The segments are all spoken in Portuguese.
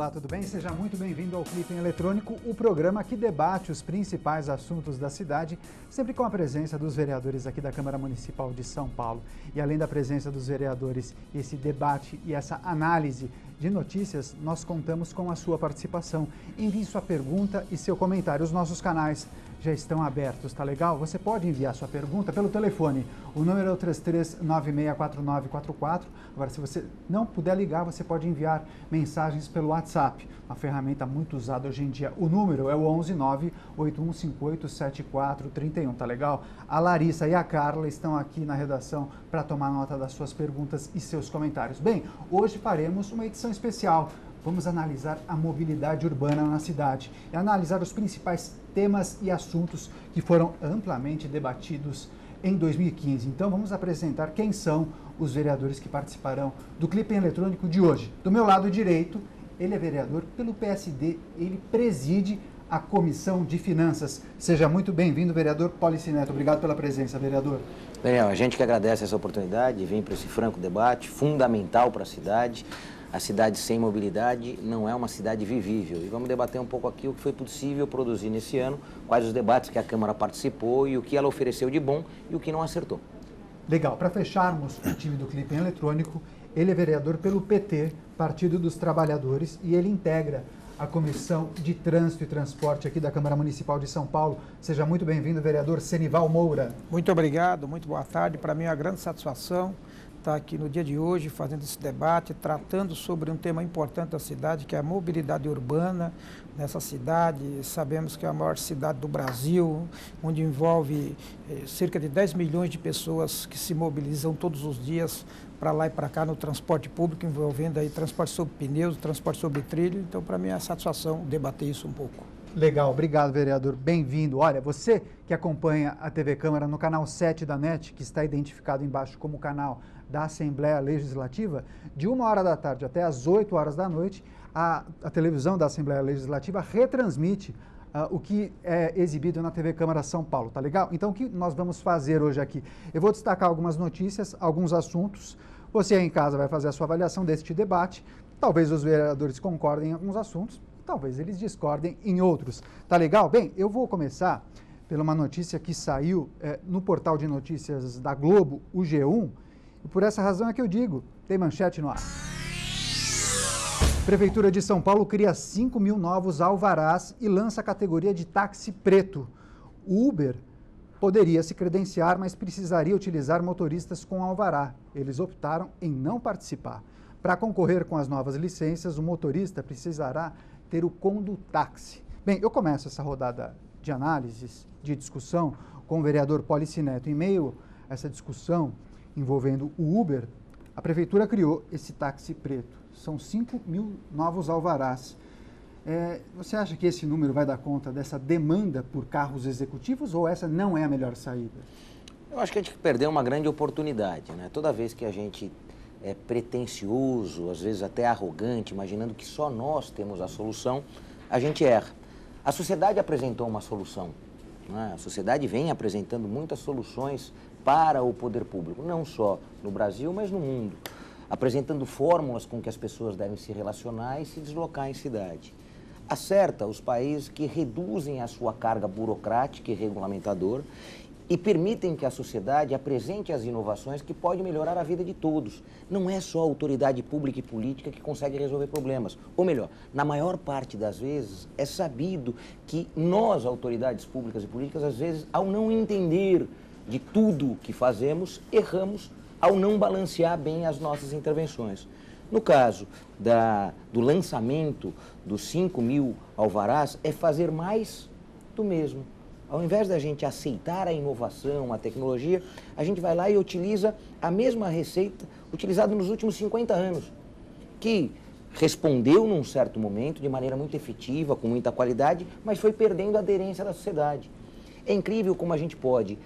Olá, tudo bem? Seja muito bem-vindo ao Clipe Eletrônico, o programa que debate os principais assuntos da cidade, sempre com a presença dos vereadores aqui da Câmara Municipal de São Paulo. E além da presença dos vereadores, esse debate e essa análise de notícias, nós contamos com a sua participação. Envie sua pergunta e seu comentário. Os nossos canais já estão abertos, tá legal? Você pode enviar sua pergunta pelo telefone. O número é o 33964944. Agora, se você não puder ligar, você pode enviar mensagens pelo WhatsApp, uma ferramenta muito usada hoje em dia. O número é o 11981587431, tá legal? A Larissa e a Carla estão aqui na redação para tomar nota das suas perguntas e seus comentários. Bem, hoje faremos uma edição especial. Vamos analisar a mobilidade urbana na cidade e analisar os principais temas e assuntos que foram amplamente debatidos em 2015. Então vamos apresentar quem são os vereadores que participarão do Clipe Eletrônico de hoje. Do meu lado direito, ele é vereador pelo PSD, ele preside a Comissão de Finanças. Seja muito bem-vindo, vereador Policineto. Obrigado pela presença, vereador. Daniel, a gente que agradece essa oportunidade de vir para esse franco debate, fundamental para a cidade. A cidade sem mobilidade não é uma cidade vivível. E vamos debater um pouco aqui o que foi possível produzir nesse ano, quais os debates que a Câmara participou e o que ela ofereceu de bom e o que não acertou. Legal. Para fecharmos o time do Clipe Eletrônico, ele é vereador pelo PT, Partido dos Trabalhadores, e ele integra a Comissão de Trânsito e Transporte aqui da Câmara Municipal de São Paulo. Seja muito bem-vindo, vereador Senival Moura. Muito obrigado, muito boa tarde. Para mim é uma grande satisfação estar aqui no dia de hoje fazendo esse debate, tratando sobre um tema importante da cidade, que é a mobilidade urbana nessa cidade. Sabemos que é a maior cidade do Brasil, onde envolve cerca de 10 milhões de pessoas que se mobilizam todos os dias para lá e para cá no transporte público, envolvendo aí transporte sobre pneus, transporte sobre trilho. Então, para mim é uma satisfação debater isso um pouco. Legal, obrigado, vereador. Bem-vindo. Olha, você que acompanha a TV Câmara no canal 7 da NET, que está identificado embaixo como canal da Assembleia Legislativa, de 1h da tarde até as 8 horas da noite, a televisão da Assembleia Legislativa retransmite o que é exibido na TV Câmara São Paulo, tá legal? Então, o que nós vamos fazer hoje aqui? Eu vou destacar algumas notícias, alguns assuntos. Você aí em casa vai fazer a sua avaliação deste debate. Talvez os vereadores concordem em alguns assuntos, talvez eles discordem em outros. Tá legal? Bem, eu vou começar pela uma notícia que saiu no portal de notícias da Globo, o G1, e por essa razão é que eu digo, tem manchete no ar. Prefeitura de São Paulo cria 5 mil novos alvarás e lança a categoria de táxi preto. O Uber poderia se credenciar, mas precisaria utilizar motoristas com alvará. Eles optaram em não participar. Para concorrer com as novas licenças, o motorista precisará ter o condutáxi. Bem, eu começo essa rodada de análises, de discussão com o vereador Policineto. Em meio a essa discussão envolvendo o Uber, a prefeitura criou esse táxi preto. São 5 mil novos alvarás. Você acha que esse número vai dar conta dessa demanda por carros executivos ou essa não é a melhor saída? Eu acho que a gente perdeu uma grande oportunidade, né? Toda vez que a gente é pretensioso, às vezes até arrogante, imaginando que só nós temos a solução, a gente erra. A sociedade apresentou uma solução, né? A sociedade vem apresentando muitas soluções para o poder público, não só no Brasil, mas no mundo, apresentando fórmulas com que as pessoas devem se relacionar e se deslocar em cidade. Acerta os países que reduzem a sua carga burocrática e regulamentadora e permitem que a sociedade apresente as inovações que podem melhorar a vida de todos. Não é só a autoridade pública e política que consegue resolver problemas. Ou melhor, na maior parte das vezes, é sabido que nós, autoridades públicas e políticas, às vezes, ao não entender de tudo que fazemos, erramos ao não balancear bem as nossas intervenções. No caso do lançamento dos 5 mil alvarás, é fazer mais do mesmo. Ao invés da gente aceitar a inovação, a tecnologia, a gente vai lá e utiliza a mesma receita utilizada nos últimos 50 anos, que respondeu num certo momento de maneira muito efetiva, com muita qualidade, mas foi perdendo a aderência da sociedade. É incrível como a gente pode,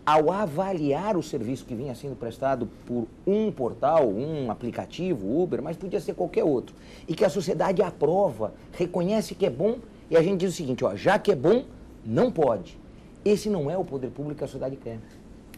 ao avaliar o serviço que vinha sendo prestado por um portal, um aplicativo, Uber, mas podia ser qualquer outro, e que a sociedade aprova, reconhece que é bom, e a gente diz o seguinte, ó, já que é bom, não pode. Esse não é o poder público que a sociedade quer.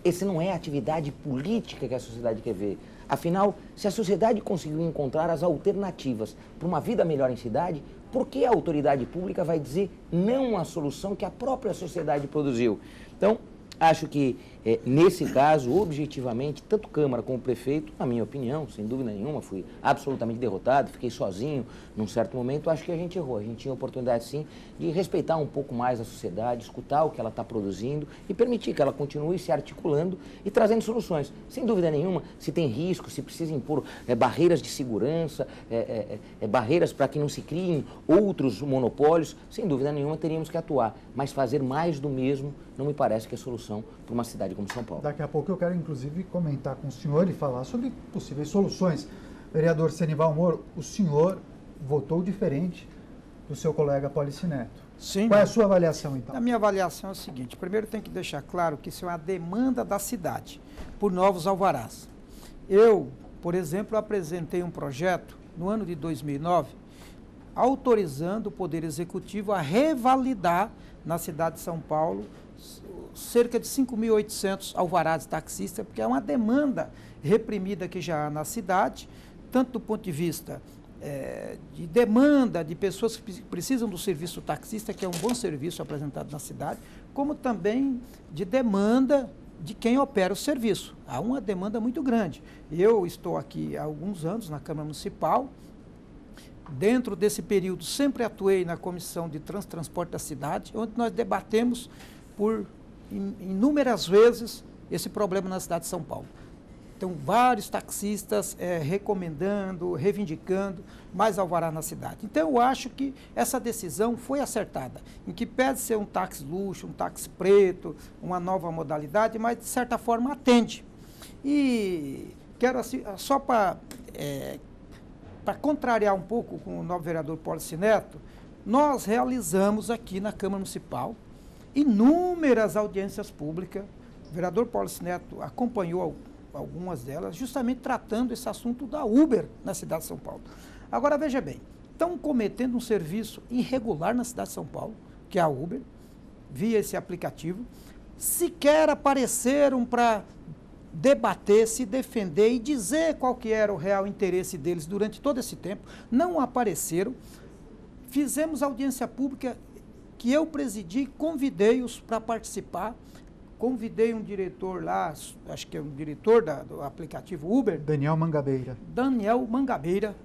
esse não é a atividade política que a sociedade quer ver. Afinal, se a sociedade conseguiu encontrar as alternativas para uma vida melhor em cidade, por que a autoridade pública vai dizer não à solução que a própria sociedade produziu? Então, acho que, nesse caso, objetivamente, tanto Câmara como Prefeito, na minha opinião, sem dúvida nenhuma, fui absolutamente derrotado, fiquei sozinho num certo momento, acho que a gente errou. A gente tinha a oportunidade, sim, de respeitar um pouco mais a sociedade, escutar o que ela está produzindo e permitir que ela continue se articulando e trazendo soluções. Sem dúvida nenhuma, se tem risco, se precisa impor barreiras de segurança, barreiras para que não se criem outros monopólios, sem dúvida nenhuma teríamos que atuar. Mas fazer mais do mesmo não me parece que é solução para uma cidade como São Paulo. Daqui a pouco eu quero, inclusive, comentar com o senhor e falar sobre possíveis soluções. Vereador Senival Moro, o senhor votou diferente do seu colega Polici Neto. Sim. Qual é a sua avaliação, então? A minha avaliação é o seguinte: primeiro tem que deixar claro que isso é uma demanda da cidade por novos alvarás. Eu, por exemplo, apresentei um projeto no ano de 2009 autorizando o Poder Executivo a revalidar na cidade de São Paulo cerca de 5.800 alvarás de taxista, porque é uma demanda reprimida que já há na cidade, tanto do ponto de vista de demanda de pessoas que precisam do serviço taxista, que é um bom serviço apresentado na cidade, como também de demanda de quem opera o serviço. Há uma demanda muito grande. Eu estou aqui há alguns anos na Câmara Municipal. Dentro desse período, sempre atuei na Comissão de Transporte da cidade, onde nós debatemos por inúmeras vezes esse problema na cidade de São Paulo. Então, vários taxistas recomendando, reivindicando mais alvará na cidade. Então, eu acho que essa decisão foi acertada, em que pede ser um táxi luxo, um táxi preto, uma nova modalidade, mas, de certa forma, atende. E quero, assim, só para contrariar um pouco com o novo vereador Polici Neto, nós realizamos aqui na Câmara Municipal inúmeras audiências públicas. O vereador Polici Neto acompanhou algumas delas, justamente tratando esse assunto da Uber na cidade de São Paulo. Agora, veja bem, estão cometendo um serviço irregular na cidade de São Paulo, que é a Uber, via esse aplicativo, sequer apareceram para debater, se defender e dizer qual que era o real interesse deles durante todo esse tempo. Não apareceram. Fizemos audiência pública que eu presidi, convidei-os para participar, convidei um diretor lá, acho que é um diretor do aplicativo Uber. Daniel Mangabeira. Daniel Mangabeira.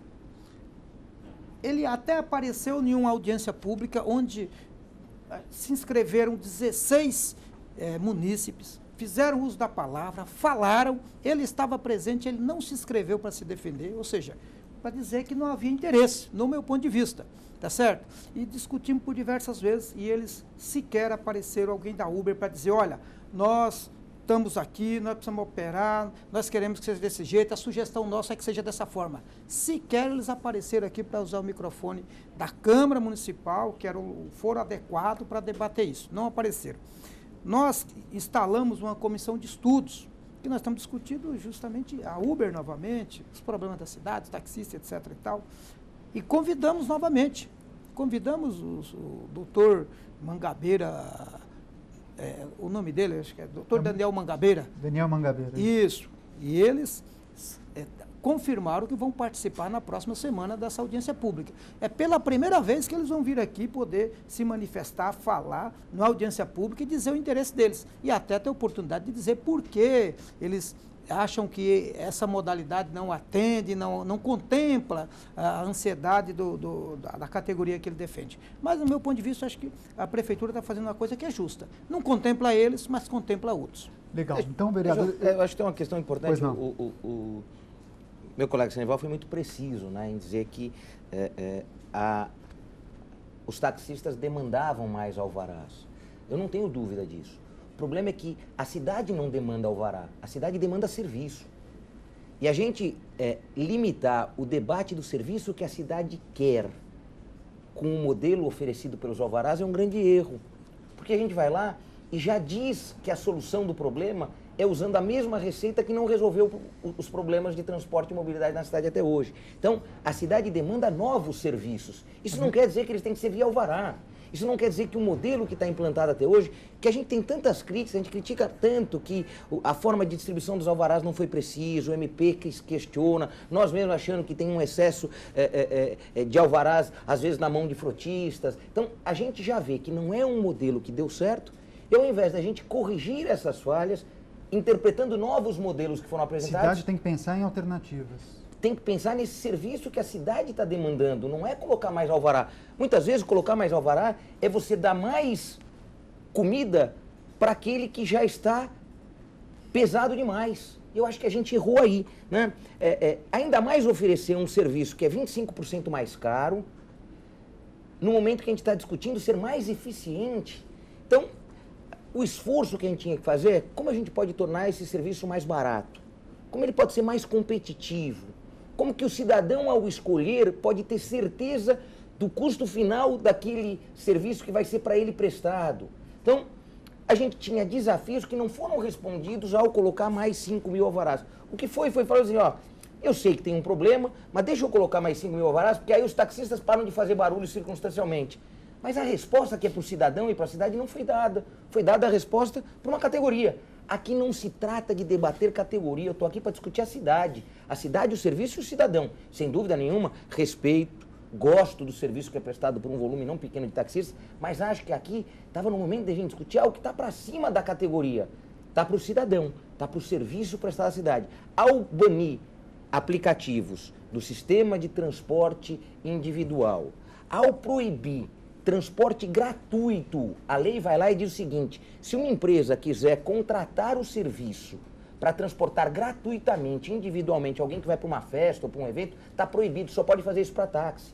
Ele até apareceu em uma audiência pública onde se inscreveram 16 munícipes, fizeram uso da palavra, falaram, ele estava presente, ele não se inscreveu para se defender, ou seja, para dizer que não havia interesse, no meu ponto de vista, tá certo? E discutimos por diversas vezes e eles sequer apareceram alguém da Uber para dizer, olha, nós estamos aqui, nós precisamos operar, nós queremos que seja desse jeito, a sugestão nossa é que seja dessa forma. Sequer eles apareceram aqui para usar o microfone da Câmara Municipal, que era o foro adequado para debater isso, não apareceram. Nós instalamos uma comissão de estudos, que nós estamos discutindo justamente a Uber novamente, os problemas da cidade, taxista, etc. e tal, e convidamos novamente, o doutor Mangabeira, o nome dele, acho que é doutor Daniel Mangabeira. Daniel Mangabeira. Isso, e eles confirmaram que vão participar na próxima semana dessa audiência pública. É pela primeira vez que eles vão vir aqui poder se manifestar, falar na audiência pública e dizer o interesse deles. E até ter a oportunidade de dizer por que eles acham que essa modalidade não atende, não contempla a ansiedade da categoria que ele defende. Mas, do meu ponto de vista, acho que a Prefeitura está fazendo uma coisa que é justa. Não contempla eles, mas contempla outros. Legal. Então, vereador... Eu acho que tem uma questão importante. Pois Meu colega Senival foi muito preciso, né, em dizer que os taxistas demandavam mais alvarás. Eu não tenho dúvida disso. O problema é que a cidade não demanda alvará, a cidade demanda serviço. E a gente limitar o debate do serviço que a cidade quer com o modelo oferecido pelos alvarás é um grande erro. Porque a gente vai lá e já diz que a solução do problema é usando a mesma receita que não resolveu os problemas de transporte e mobilidade na cidade até hoje. Então, a cidade demanda novos serviços. Isso não quer dizer que eles têm que ser via alvará. Isso não quer dizer que o modelo que está implantado até hoje, que a gente tem tantas críticas, a gente critica tanto que a forma de distribuição dos alvarás não foi preciso, o MP questiona, nós mesmos achando que tem um excesso de alvarás, às vezes na mão de frotistas. Então, a gente já vê que não é um modelo que deu certo, e ao invés da gente corrigir essas falhas, interpretando novos modelos que foram A apresentados... cidade tem que pensar em alternativas. Tem que pensar nesse serviço que a cidade está demandando, não é colocar mais alvará. Muitas vezes colocar mais alvará é você dar mais comida para aquele que já está pesado demais. Eu acho que a gente errou aí, né? Ainda mais oferecer um serviço que é 25% mais caro, no momento que a gente está discutindo ser mais eficiente. Então, o esforço que a gente tinha que fazer é como a gente pode tornar esse serviço mais barato, como ele pode ser mais competitivo, como que o cidadão, ao escolher, pode ter certeza do custo final daquele serviço que vai ser para ele prestado. Então, a gente tinha desafios que não foram respondidos ao colocar mais 5 mil alvarás. O que foi falar assim, ó, eu sei que tem um problema, mas deixa eu colocar mais 5 mil alvarás, porque aí os taxistas param de fazer barulho circunstancialmente. Mas a resposta que é para o cidadão e para a cidade não foi dada. Foi dada a resposta para uma categoria. Aqui não se trata de debater categoria, eu estou aqui para discutir a cidade, o serviço e o cidadão. Sem dúvida nenhuma, respeito, gosto do serviço que é prestado por um volume não pequeno de taxistas, mas acho que aqui estava no momento de a gente discutir algo que está para cima da categoria. Está para o cidadão, está para o serviço prestado à cidade. Ao banir aplicativos do sistema de transporte individual, ao proibir transporte gratuito, a lei vai lá e diz o seguinte, se uma empresa quiser contratar o serviço para transportar gratuitamente, individualmente, alguém que vai para uma festa ou para um evento, está proibido, só pode fazer isso para táxi.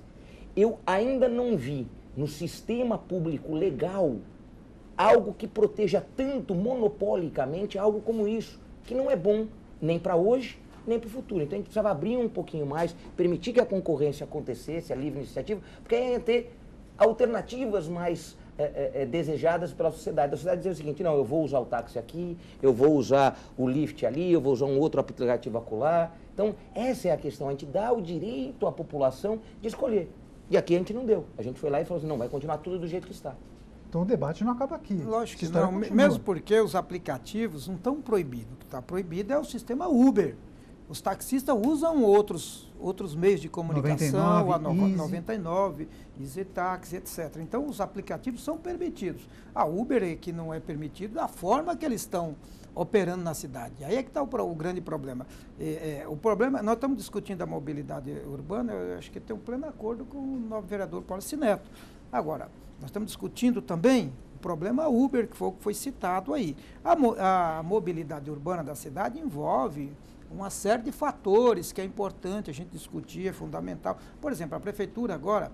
Eu ainda não vi no sistema público legal algo que proteja tanto monopolicamente algo como isso, que não é bom nem para hoje, nem para o futuro. Então a gente precisava abrir um pouquinho mais, permitir que a concorrência acontecesse, a livre iniciativa, porque aí ia ter alternativas mais desejadas pela sociedade. A sociedade dizer o seguinte, não, eu vou usar o táxi aqui, eu vou usar o Lyft ali, eu vou usar um outro aplicativo acolá. Então, essa é a questão, a gente dá o direito à população de escolher. E aqui a gente não deu. A gente foi lá e falou assim, não, vai continuar tudo do jeito que está. Então o debate não acaba aqui. Lógico que não, mesmo porque os aplicativos não estão proibidos. O que está proibido é o sistema Uber. Os taxistas usam outros meios de comunicação, 99, Easy Taxi, etc. Então, os aplicativos são permitidos. A Uber, que não é permitido, a forma que eles estão operando na cidade. Aí é que está o grande problema. O problema, nós estamos discutindo a mobilidade urbana, eu acho que tem um pleno acordo com o novo vereador Paulo Cineto. Agora, nós estamos discutindo também o problema Uber, que foi citado aí. A mobilidade urbana da cidade envolve uma série de fatores que é importante a gente discutir, é fundamental. Por exemplo, a prefeitura agora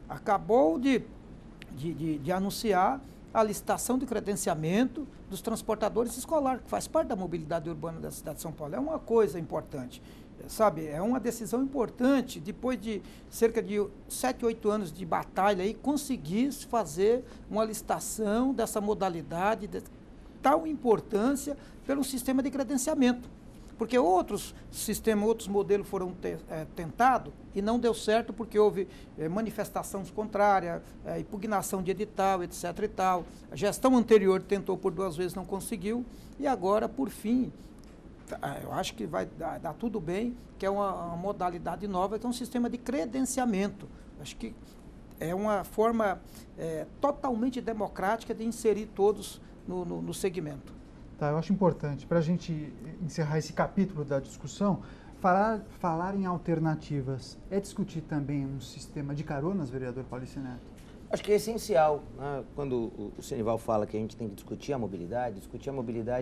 acabou de anunciar a licitação de credenciamento dos transportadores escolares, que faz parte da mobilidade urbana da cidade de São Paulo. É uma coisa importante, sabe? É uma decisão importante, depois de cerca de 7, 8 anos de batalha, aí, conseguir fazer uma licitação dessa modalidade, de tal importância pelo sistema de credenciamento. Porque outros sistemas, outros modelos foram tentados e não deu certo porque houve manifestação contrária, impugnação de edital, etc. e tal. A gestão anterior tentou por 2 vezes, não conseguiu. E agora, por fim, eu acho que vai dar tudo bem, que é uma modalidade nova, que é um sistema de credenciamento. Acho que é uma forma totalmente democrática de inserir todos no segmento. Tá, eu acho importante, para a gente encerrar esse capítulo da discussão, falar em alternativas. É discutir também um sistema de caronas, vereador Paulo Cineto? Acho que é essencial, né? Quando o Senival fala que a gente tem que discutir a mobilidade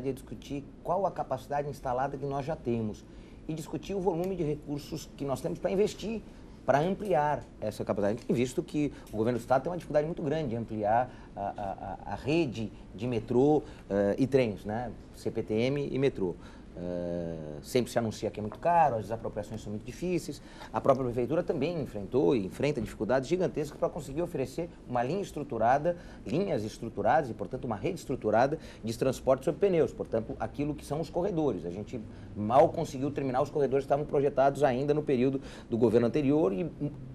é discutir qual a capacidade instalada que nós já temos e discutir o volume de recursos que nós temos para investir, para ampliar essa capacidade. A gente tem visto que o governo do estado tem uma dificuldade muito grande de ampliar a rede de metrô e trens, né? CPTM e metrô. sempre se anuncia que é muito caro, as desapropriações são muito difíceis. A própria prefeitura também enfrentou e enfrenta dificuldades gigantescas para conseguir oferecer uma linha estruturada, linhas estruturadas e, portanto, uma rede estruturada de transporte sobre pneus, portanto, aquilo que são os corredores. A gente mal conseguiu terminar os corredores que estavam projetados ainda no período do governo anterior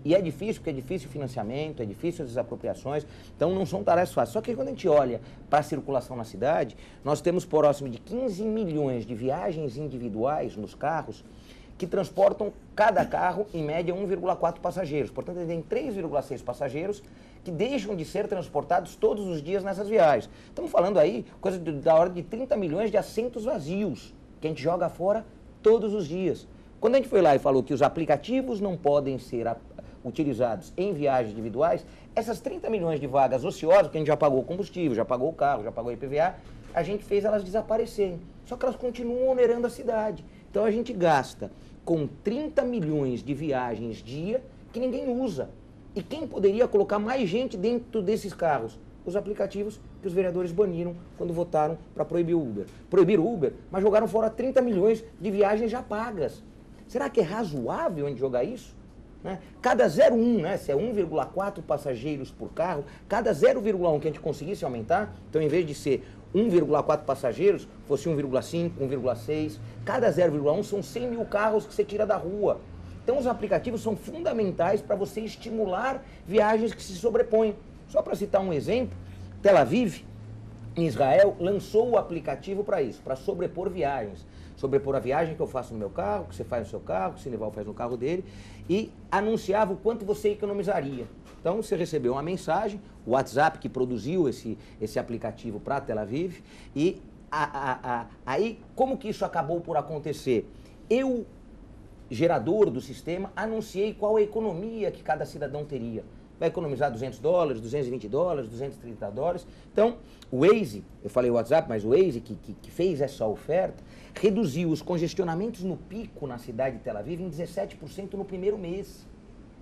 e é difícil, porque é difícil o financiamento, é difícil as desapropriações, então não são tarefas fáceis. Só que quando a gente olha para a circulação na cidade, nós temos próximo de 15 milhões de viagens individuais nos carros que transportam cada carro, em média, 1,4 passageiros. Portanto, tem 3,6 passageiros que deixam de ser transportados todos os dias nessas viagens. Estamos falando aí coisa da ordem de 30 milhões de assentos vazios que a gente joga fora todos os dias. Quando a gente foi lá e falou que os aplicativos não podem ser utilizados em viagens individuais, essas 30 milhões de vagas ociosas, que a gente já pagou o combustível, já pagou o carro, já pagou o IPVA, a gente fez elas desaparecerem. Só que elas continuam onerando a cidade. Então a gente gasta com 30 milhões de viagens dia que ninguém usa. E quem poderia colocar mais gente dentro desses carros? Os aplicativos que os vereadores baniram quando votaram para proibir o Uber. Proibiram o Uber, mas jogaram fora 30 milhões de viagens já pagas. Será que é razoável a gente jogar isso? Né? Cada 0,1, né? Se é 1,4 passageiros por carro, cada 0,1 que a gente conseguisse aumentar, então em vez de ser 1,4 passageiros, fosse 1,5, 1,6, cada 0,1 são 100 mil carros que você tira da rua. Então os aplicativos são fundamentais para você estimular viagens que se sobrepõem. Só para citar um exemplo, Tel Aviv, em Israel, lançou o aplicativo para isso, para sobrepor viagens. Sobrepor a viagem que eu faço no meu carro, que você faz no seu carro, que o Sinival faz no carro dele, e anunciava o quanto você economizaria. Então, você recebeu uma mensagem, o WhatsApp que produziu esse aplicativo para Tel Aviv, e aí, como que isso acabou por acontecer? Eu, gerador do sistema, anunciei qual a economia que cada cidadão teria. Vai economizar $200, $220, $230. Então, o Waze, eu falei o WhatsApp, mas o Waze, que fez essa oferta, reduziu os congestionamentos no pico na cidade de Tel Aviv em 17% no primeiro mês.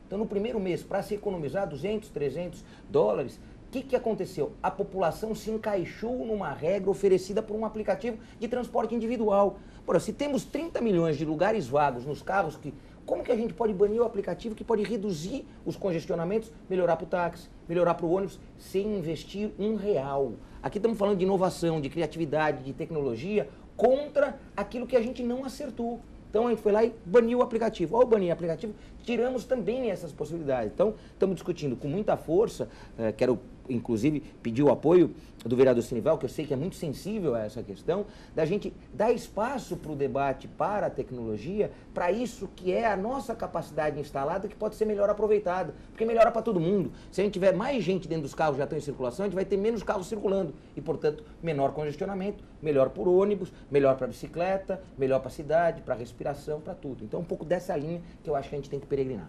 Então, no primeiro mês, para se economizar $200, $300, o que aconteceu? A população se encaixou numa regra oferecida por um aplicativo de transporte individual. Ora, se temos 30 milhões de lugares vagos nos carros, como que a gente pode banir o aplicativo que pode reduzir os congestionamentos, melhorar para o táxi, melhorar para o ônibus, sem investir R$1? Aqui estamos falando de inovação, de criatividade, de tecnologia, contra aquilo que a gente não acertou. Então a gente foi lá e baniu o aplicativo. Ao banir o aplicativo, tiramos também essas possibilidades. Então estamos discutindo com muita força, quero inclusive pedir o apoio do vereador Sinival, que eu sei que é muito sensível a essa questão, da gente dar espaço para o debate, para a tecnologia, para isso que é a nossa capacidade instalada, que pode ser melhor aproveitada, porque melhora para todo mundo. Se a gente tiver mais gente dentro dos carros que já estão em circulação, a gente vai ter menos carros circulando e, portanto, menor congestionamento, melhor para o ônibus, melhor para a bicicleta, melhor para a cidade, para a respiração, para tudo. Então, um pouco dessa linha que eu acho que a gente tem que peregrinar.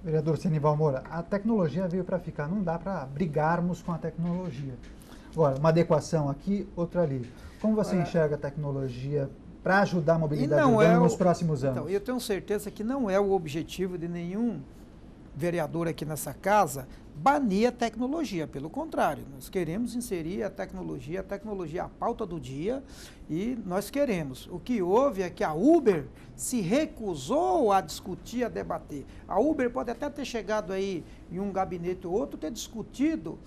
Vereador Sinival Moura, a tecnologia veio para ficar, não dá para brigarmos com a tecnologia. Agora, uma adequação aqui, outra ali. Como você enxerga a tecnologia para ajudar a mobilidade urbana nos próximos anos? Então, eu tenho certeza que não é o objetivo de nenhum vereador aqui nessa casa banir a tecnologia, pelo contrário, nós queremos inserir a tecnologia à pauta do dia e nós queremos. O que houve é que a Uber se recusou a discutir, a debater. A Uber pode até ter chegado aí em um gabinete ou outro, ter discutido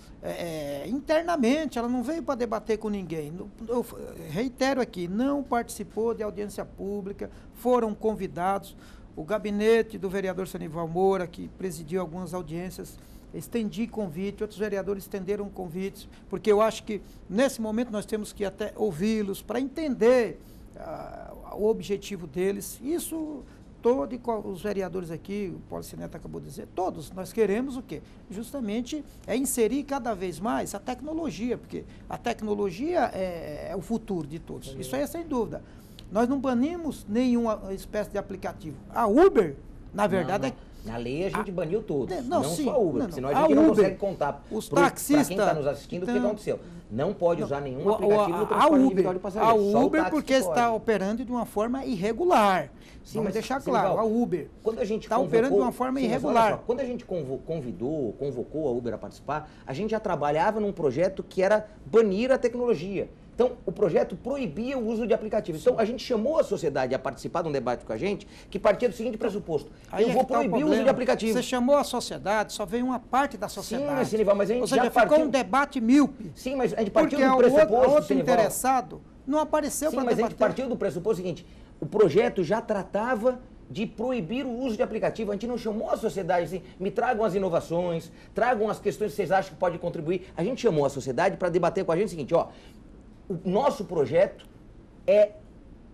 internamente, ela não veio para debater com ninguém. Eu reitero aqui, não participou de audiência pública, foram convidados. O gabinete do vereador Sinival Moura, que presidiu algumas audiências, estendi convite, outros vereadores estenderam convites, porque eu acho que nesse momento nós temos que até ouvi-los para entender o objetivo deles. Isso todos os vereadores aqui, o Paulo Cineta acabou de dizer, todos nós queremos o quê? Justamente inserir cada vez mais a tecnologia, porque a tecnologia é o futuro de todos. Isso aí é sem dúvida. Nós não banimos nenhuma espécie de aplicativo. A Uber, na verdade, na lei a gente baniu todos, não só a Uber, não, senão a gente não consegue contar para quem está nos assistindo o que aconteceu. Não pode usar nenhum aplicativo no transporte individual de passageiros. A Uber porque está operando de uma forma irregular. Sim, vamos deixar claro, a Uber está operando de uma forma irregular. Só, quando a gente convocou a Uber a participar, a gente já trabalhava num projeto que era banir a tecnologia. Então, o projeto proibia o uso de aplicativos. Então, a gente chamou a sociedade a participar de um debate com a gente que partia do seguinte pressuposto. Eu vou proibir o uso de aplicativos. Você chamou a sociedade, só veio uma parte da sociedade. Sim, mas, Senival, mas a gente Ou seja, já ficou partiu... um debate míope. Sim, mas a gente partiu porque do pressuposto, o outro Senival. interessado não apareceu para debater. Sim, mas a gente debater. partiu do pressuposto seguinte, o projeto já tratava de proibir o uso de aplicativo. A gente não chamou a sociedade assim, me tragam as inovações, tragam as questões que vocês acham que podem contribuir. A gente chamou a sociedade para debater com a gente o seguinte, ó, o nosso projeto é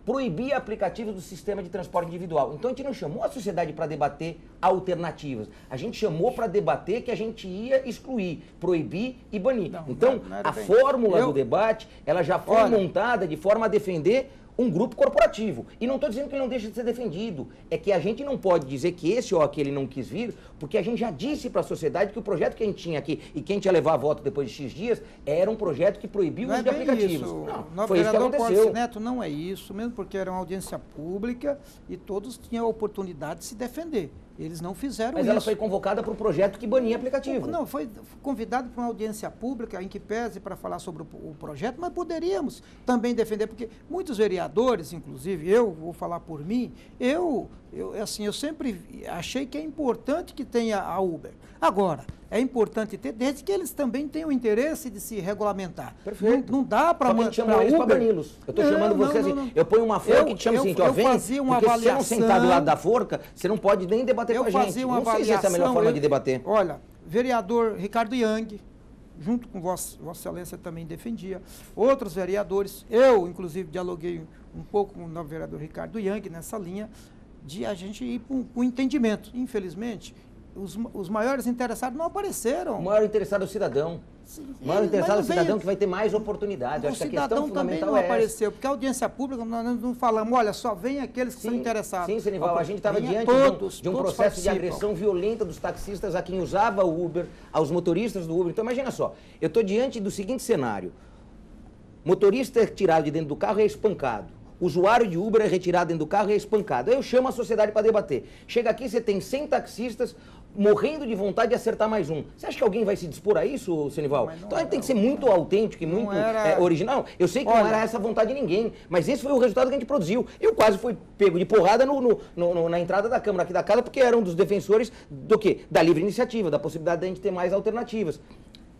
proibir aplicativos do sistema de transporte individual. Então a gente não chamou a sociedade para debater alternativas. A gente chamou para debater que a gente ia excluir, proibir e banir. Não, então não a fórmula do debate, ela já foi montada de forma a defender um grupo corporativo. E não estou dizendo que ele não deixa de ser defendido. É que a gente não pode dizer que esse ou aquele não quis vir, porque a gente já disse para a sociedade que o projeto que a gente tinha aqui e que a gente ia levar a voto depois de X dias era um projeto que proibia o uso de aplicativos. Não, foi isso que aconteceu. Neto, não é isso, mesmo porque era uma audiência pública e todos tinham a oportunidade de se defender. Eles não fizeram isso. Mas ela foi convocada para um projeto que bania aplicativo. Não, foi convidado para uma audiência pública em que pese para falar sobre o projeto, mas poderíamos também defender, porque muitos vereadores, inclusive eu vou falar por mim, eu sempre achei que é importante que tenha a Uber. Agora, é importante ter, desde que eles também tenham interesse de se regulamentar. Perfeito. Não dá para Uber. Para bani-los. Eu estou chamando você assim, eu ponho uma forca que te chama assim, ó, vem, porque se você não sentar do lado da forca, você não pode nem debater com a gente. Não sei se essa é a melhor forma de debater. Olha, vereador Ricardo Yang, junto com Vossa Excelência também defendia, outros vereadores, eu inclusive dialoguei um pouco com o novo vereador Ricardo Yang nessa linha, de a gente ir para um entendimento. Infelizmente, os maiores interessados não apareceram. O maior interessado é o cidadão. Sim, o maior interessado é o cidadão veio. que vai ter mais oportunidade. O Acho que a cidadão questão também fundamental não é apareceu, porque a audiência pública, nós não falamos, olha, só vem aqueles que são interessados. Sim, Senival, a gente estava diante de um processo de agressão violenta dos taxistas a quem usava o Uber, aos motoristas do Uber. Então imagina só, eu estou diante do seguinte cenário, motorista é tirado de dentro do carro e é espancado. Usuário de Uber é retirado dentro do carro e é espancado. Aí eu chamo a sociedade para debater. Chega aqui, você tem 100 taxistas morrendo de vontade de acertar mais um. Você acha que alguém vai se dispor a isso, Senival? Então a gente tem que ser muito autêntico e muito original. Eu sei que não era essa a vontade de ninguém, mas esse foi o resultado que a gente produziu. Eu quase fui pego de porrada na entrada da Câmara aqui da casa, porque era um dos defensores do quê? Da livre iniciativa, da possibilidade de a gente ter mais alternativas.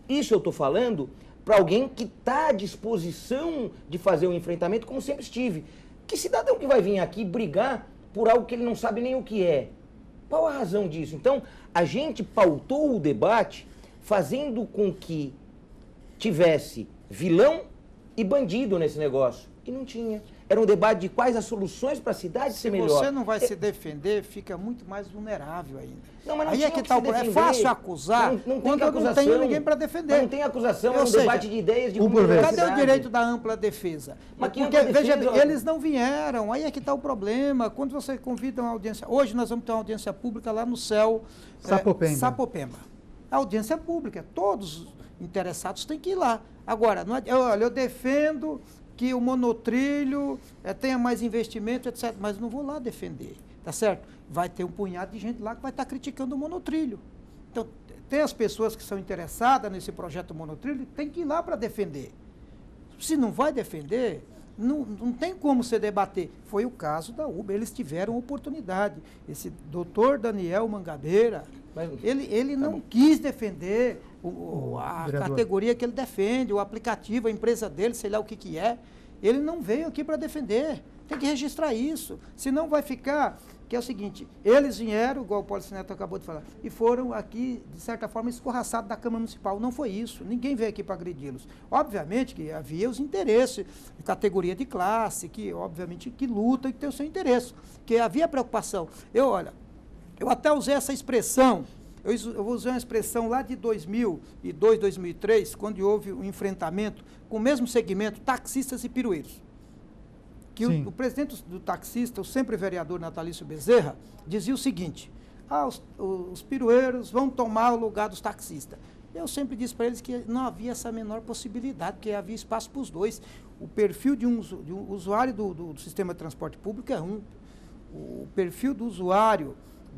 Isso eu estou falando para alguém que está à disposição de fazer um enfrentamento, como sempre estive. Que cidadão que vai vir aqui brigar por algo que ele não sabe nem o que é? Qual a razão disso? Então, a gente pautou o debate fazendo com que tivesse vilão e bandido nesse negócio. E não tinha. Era um debate de quais as soluções para a cidade ser melhor. Se você não vai se defender, fica muito mais vulnerável ainda. Não, mas não aí tinha é que se tá o problema. É fácil acusar quando eu não tenho ninguém para defender. Não tem acusação, é um debate de ideias de Cadê o direito da ampla defesa? Mas porque, veja bem, eles não vieram, aí é que está o problema. Quando você convida uma audiência... Hoje nós vamos ter uma audiência pública lá no céu Sapopemba. A audiência pública, todos os interessados têm que ir lá. Agora, olha, eu defendo que o monotrilho tenha mais investimento, etc. Mas não vou lá defender, tá certo? Vai ter um punhado de gente lá que vai estar criticando o monotrilho. Então, tem as pessoas que são interessadas nesse projeto monotrilho, tem que ir lá para defender. Se não vai defender, não tem como você debater. Foi o caso da Uber, eles tiveram oportunidade. Esse doutor Daniel Mangabeira, ele não quis defender a categoria que ele defende, o aplicativo, a empresa dele, sei lá o que é. Ele não veio aqui para defender. Tem que registrar isso. Senão vai ficar, que é o seguinte, eles vieram, igual o Paulo Neto acabou de falar, e foram aqui, de certa forma, escorraçados da Câmara Municipal. Não foi isso. Ninguém veio aqui para agredi-los. Obviamente que havia os interesses, categoria de classe, que obviamente que luta e que tem o seu interesse, que havia preocupação. Eu até usei essa expressão, eu usei uma expressão lá de 2002, 2003, quando houve um enfrentamento com o mesmo segmento, taxistas e pirueiros. Que o presidente do taxista, o sempre vereador Natalício Bezerra, dizia o seguinte, os pirueiros vão tomar o lugar dos taxistas. Eu sempre disse para eles que não havia essa menor possibilidade, porque havia espaço para os dois. O perfil de um usuário do sistema de transporte público é um. O perfil do usuário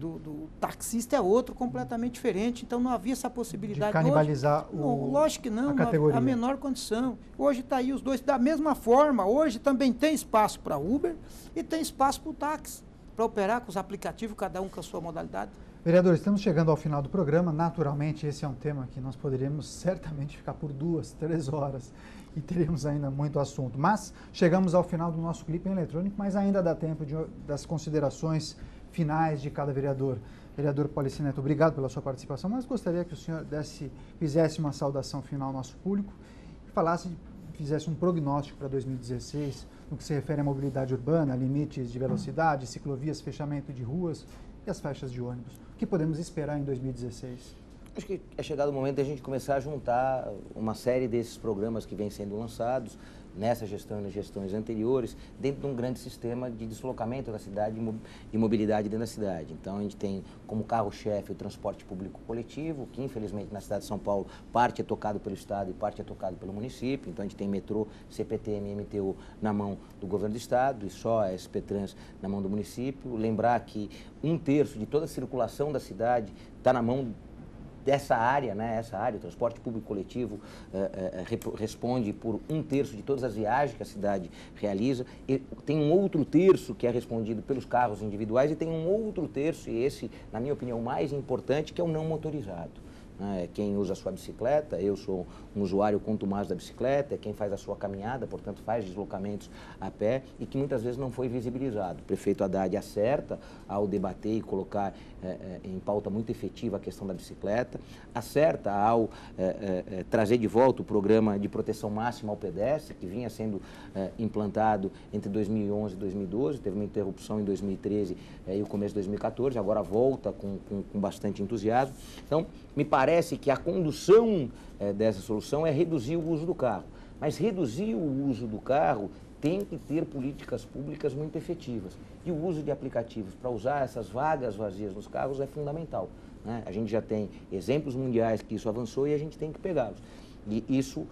do taxista é outro, completamente diferente, então não havia essa possibilidade. De canibalizar lógico que não, a categoria. A menor condição. Hoje está aí os dois da mesma forma, hoje também tem espaço para Uber e tem espaço para o táxi, para operar com os aplicativos, cada um com a sua modalidade. Vereador, estamos chegando ao final do programa. Naturalmente, esse é um tema que nós poderíamos certamente ficar por 2, 3 horas e teríamos ainda muito assunto. Mas chegamos ao final do nosso clipe em eletrônico, mas ainda dá tempo das considerações finais de cada vereador. Vereador Paulici Neto, obrigado pela sua participação, mas gostaria que o senhor fizesse uma saudação final ao nosso público e fizesse um prognóstico para 2016, no que se refere à mobilidade urbana, limites de velocidade, ciclovias, fechamento de ruas e as faixas de ônibus. O que podemos esperar em 2016? Acho que é chegado o momento de a gente começar a juntar uma série desses programas que vêm sendo lançados nessa gestão e nas gestões anteriores, dentro de um grande sistema de deslocamento da cidade e mobilidade dentro da cidade. Então, a gente tem como carro-chefe o transporte público coletivo, que infelizmente na cidade de São Paulo, parte é tocado pelo Estado e parte é tocado pelo município. Então, a gente tem metrô, CPTM e MTU na mão do governo do Estado e só a SP Trans na mão do município. Lembrar que 1/3 de toda a circulação da cidade está na mão dessa área, né? Essa área, o transporte público coletivo responde por 1/3 de todas as viagens que a cidade realiza. E tem um outro terço que é respondido pelos carros individuais e tem um outro terço, e esse, na minha opinião, mais importante, que é o não motorizado. Quem usa a sua bicicleta, eu sou um usuário contumaz da bicicleta, quem faz a sua caminhada, portanto faz deslocamentos a pé e que muitas vezes não foi visibilizado. O prefeito Haddad acerta ao debater e colocar em pauta muito efetiva a questão da bicicleta, acerta ao trazer de volta o programa de proteção máxima ao pedestre, que vinha sendo implantado entre 2011 e 2012, teve uma interrupção em 2013 e o começo de 2014, agora volta com bastante entusiasmo. Então, me parece que a condução dessa solução é reduzir o uso do carro. Mas reduzir o uso do carro tem que ter políticas públicas muito efetivas. E o uso de aplicativos para usar essas vagas vazias nos carros é fundamental, né? A gente já tem exemplos mundiais que isso avançou e a gente tem que pegá-los. E isso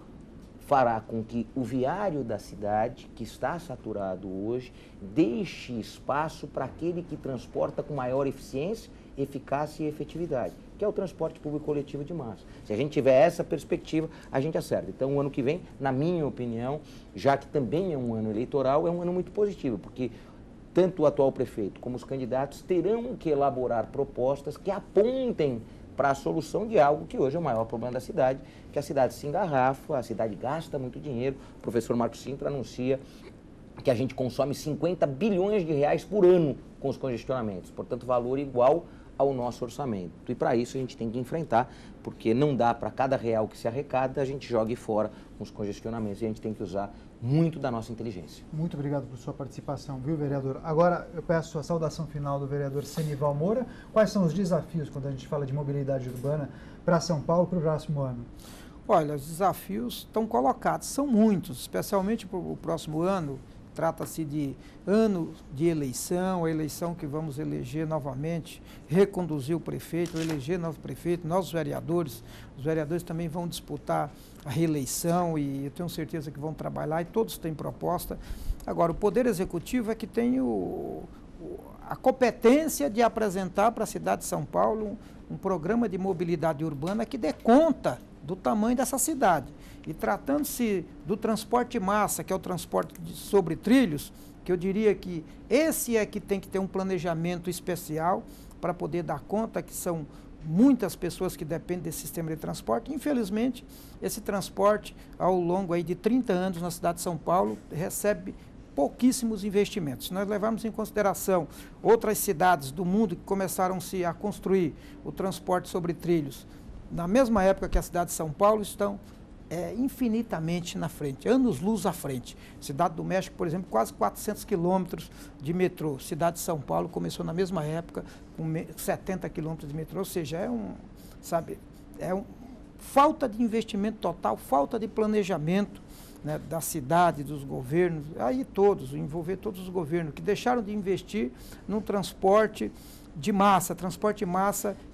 fará com que o viário da cidade, que está saturado hoje, deixe espaço para aquele que transporta com maior eficiência, eficácia e efetividade, que é o transporte público coletivo de massa. Se a gente tiver essa perspectiva, a gente acerta. Então, o ano que vem, na minha opinião, já que também é um ano eleitoral, é um ano muito positivo, porque tanto o atual prefeito como os candidatos terão que elaborar propostas que apontem para a solução de algo que hoje é o maior problema da cidade, que a cidade se engarrafa, a cidade gasta muito dinheiro. O professor Marcos Sintra anuncia que a gente consome 50 bilhões de reais por ano com os congestionamentos, portanto, valor igual ao nosso orçamento. E para isso a gente tem que enfrentar, porque não dá para cada real que se arrecada, a gente jogue fora com os congestionamentos e a gente tem que usar muito da nossa inteligência. Muito obrigado por sua participação, viu, vereador? Agora eu peço a saudação final do vereador Senival Moura. Quais são os desafios quando a gente fala de mobilidade urbana para São Paulo para o próximo ano? Olha, os desafios estão colocados, são muitos, especialmente para o próximo ano. Trata-se de ano de eleição, a eleição que vamos eleger novamente, reconduzir o prefeito, eleger novo prefeito, novos vereadores. Os vereadores também vão disputar a reeleição e eu tenho certeza que vão trabalhar e todos têm proposta. Agora, o Poder Executivo é que tem a competência de apresentar para a cidade de São Paulo um programa de mobilidade urbana que dê conta do tamanho dessa cidade. E tratando-se do transporte massa, que é o transporte sobre trilhos, que eu diria que esse é que tem que ter um planejamento especial para poder dar conta que são muitas pessoas que dependem desse sistema de transporte. Infelizmente, esse transporte, ao longo aí de 30 anos na cidade de São Paulo, recebe pouquíssimos investimentos. Se nós levarmos em consideração outras cidades do mundo que começaram-se a construir o transporte sobre trilhos, na mesma época que a cidade de São Paulo, estão infinitamente na frente, anos-luz à frente. Cidade do México, por exemplo, quase 400 quilômetros de metrô. Cidade de São Paulo começou na mesma época com 70 quilômetros de metrô, ou seja, falta de investimento total, falta de planejamento, né, da cidade, dos governos, aí todos, envolver todos os governos, que deixaram de investir no transporte de massa,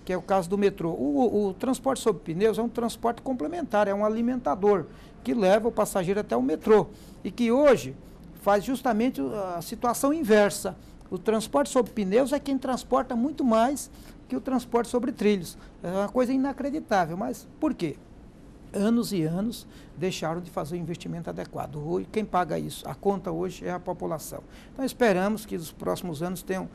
que é o caso do metrô. O transporte sobre pneus é um transporte complementar, é um alimentador que leva o passageiro até o metrô e que hoje faz justamente a situação inversa. O transporte sobre pneus é quem transporta muito mais que o transporte sobre trilhos. É uma coisa inacreditável, mas por quê? Anos e anos deixaram de fazer o investimento adequado. Hoje, quem paga isso? A conta hoje é a população. Então esperamos que nos próximos anos tenham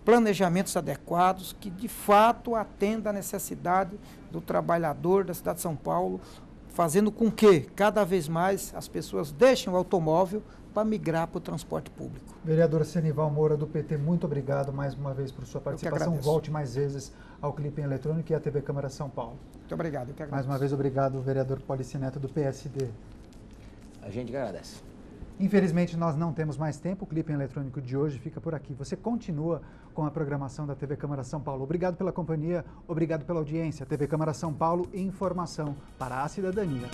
planejamentos adequados, que de fato atenda à necessidade do trabalhador da cidade de São Paulo, fazendo com que cada vez mais as pessoas deixem o automóvel para migrar para o transporte público. Vereador Senival Moura, do PT, muito obrigado mais uma vez por sua participação. Volte mais vezes ao Clipe Eletrônico e à TV Câmara São Paulo. Muito obrigado, eu que agradeço. Mais uma vez, obrigado, vereador Policineto, do PSD. A gente que agradece. Infelizmente, nós não temos mais tempo. O Clipe Eletrônico de hoje fica por aqui. Você continua com a programação da TV Câmara São Paulo. Obrigado pela companhia, obrigado pela audiência. TV Câmara São Paulo, informação para a cidadania.